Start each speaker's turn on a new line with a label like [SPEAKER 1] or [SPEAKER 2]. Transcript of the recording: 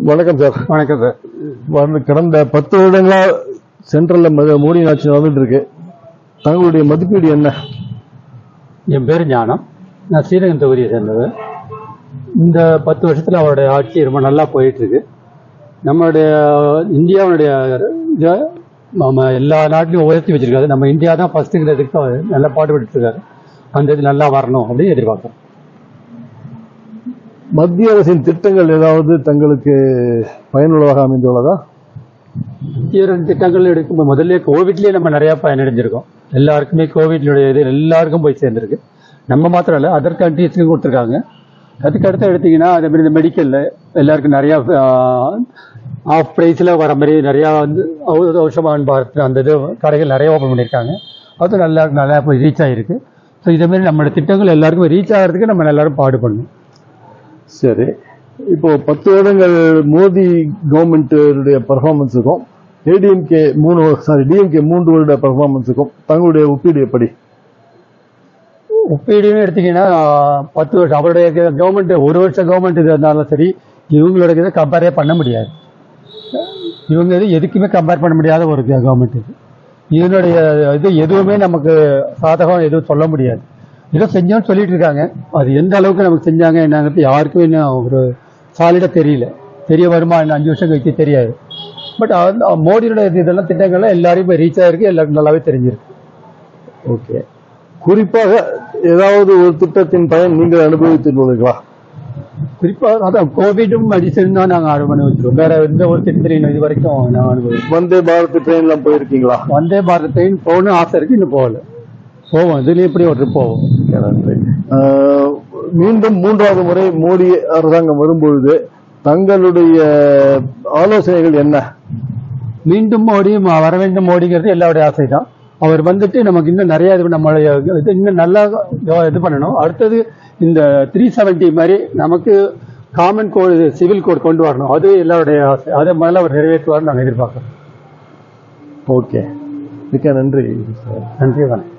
[SPEAKER 1] வணக்கம் சார்.
[SPEAKER 2] வணக்கம் சார்.
[SPEAKER 1] கடந்த 10 வருடங்களா சென்ட்ரல்ல மோடி ஆட்சி நடந்துட்டு இருக்கு. தங்களுடைய மதிப்பீடு என்ன?
[SPEAKER 2] என் பேர் ஞானம். நான் ஸ்ரீரங்கம் தொகுதியை சேர்ந்தவர். இந்த 10 வருஷத்துல அவருடைய ஆட்சி ரொம்ப நல்லா போயிட்டு இருக்கு. நம்மளுடைய இந்தியாவுடைய நம்ம எல்லா நாட்டிலையும் உயர்த்தி வச்சிருக்காரு. நம்ம இந்தியா தான் ஃபர்ஸ்ட்டுங்கிறதுக்கு நல்லா பாடுபட்டு இருக்காரு. அந்த இது நல்லா வரணும் அப்படின்னு எதிர்பார்க்கிறோம்.
[SPEAKER 1] மத்திய அரசின் திட்டங்கள் ஏதாவது தங்களுக்கு பயனுள்ளதாக அமைந்துள்ளதா?
[SPEAKER 2] மத்திய அரசின் திட்டங்கள் எடுக்கும் முதல்ல கோவிட்லேயே நம்ம நிறையா பயனடைஞ்சிருக்கோம். எல்லாருக்குமே கோவிட்லுடைய இது எல்லாருக்கும் போய் சேர்ந்துருக்கு. நம்ம மாத்திரம் இல்லை, அதர் கண்ட்ரீஸ்க்கும் கொடுத்துருக்காங்க. அதுக்கு அடுத்து எடுத்திங்கன்னா அதே மாதிரி இந்த மெடிக்கலில் எல்லாருக்கும் நிறையா ஆஃப் ப்ரைஸில் வர மாதிரி நிறையா வந்து ஆயுஷ்மான் பாரத் அந்த இது கடைகள் நிறைய ஓப்பன் பண்ணியிருக்காங்க. அது நல்லா போய் ரீச் ஆகிருக்கு. ஸோ இதேமாரி நம்மளோட திட்டங்கள் எல்லாருக்கும் ரீச் ஆகிறதுக்கு நம்ம எல்லாரும் பாடுபடணும்.
[SPEAKER 1] சரி, இப்போ 10 வருடங்கள் மோடி கவர்மெண்ட்டுடைய பர்ஃபார்மன்ஸுக்கும் டிஎம்கே 3 வருட பர்ஃபார்மன்ஸுக்கும் தங்களுடைய ஒப்பீடு எப்படி?
[SPEAKER 2] ஒப்பீடுன்னு எடுத்தீங்கன்னா 10 வருஷம் அவருடைய கவர்மெண்ட், ஒரு வருஷம் கவர்மெண்ட் இது இருந்தாலும் சரி, இவங்களோட இதை கம்பேரே பண்ண முடியாது. இவங்க இது எதுக்குமே கம்பேர் பண்ண முடியாத ஒரு கவர்மெண்ட் இது. இதனுடைய இது எதுவுமே நமக்கு சாதகம் எதுவும் சொல்ல முடியாது. ஏதோ செஞ்சோன்னு சொல்லிட்டு இருக்காங்க. அது எந்த அளவுக்கு நமக்கு செஞ்சாங்க என்னங்கிறது யாருக்குமே இன்னும் ஒரு சாலிடாக தெரிய வருமா இன்னும் 5 வருஷம் கழிச்சு தெரியாது. பட் மோடியோட இதெல்லாம் திட்டங்கள்லாம் எல்லாரையும் போய் ரீச் ஆகிருக்கு, எல்லாருக்கும் நல்லாவே தெரிஞ்சிருக்கு.
[SPEAKER 1] ஓகே, குறிப்பாக ஏதாவது ஒரு திட்டத்தின் பயன் நீங்கள் அனுபவித்துள்ளீர்களா?
[SPEAKER 2] குறிப்பாக அதான் கோவிடும் மெடிசன் தான் நாங்கள் அனுபவிச்சிருக்கோம். வேற எந்த ஒரு திட்டத்திலையும் இது வரைக்கும் நாங்கள் அனுபவிச்சோம்.
[SPEAKER 1] வந்தே பாரத் ட்ரெயின்லாம் போயிருக்கீங்களா?
[SPEAKER 2] வந்தே பாரத் ட்ரெயின் போகணும்னு ஆசை இருக்கு, இன்னும் போகல. போவோம், இதுல எப்படி ஒரு போவோம்.
[SPEAKER 1] மீண்டும் 3வது முறை மோடி அரசாங்கம் வரும்பொழுது தங்களுடைய ஆலோசனைகள் என்ன?
[SPEAKER 2] மீண்டும் மோடி வர வேண்டும், மோடிங்கிறது எல்லாருடைய ஆசை தான். அவர் வந்துட்டு நமக்கு இன்னும் நிறைய நம்மளுடைய இன்னும் நல்லா இது பண்ணணும். அடுத்தது இந்த 370 மாதிரி நமக்கு காமன் கோட், சிவில் கோட் கொண்டு வரணும். அது எல்லாருடைய ஆசை. அதை முதல்ல அவர் நிறைவேற்றுவார்னு நாங்கள் எதிர்பார்க்கிறோம்.
[SPEAKER 1] ஓகே, மிக்க நன்றி.
[SPEAKER 2] நன்றி, வணக்கம்.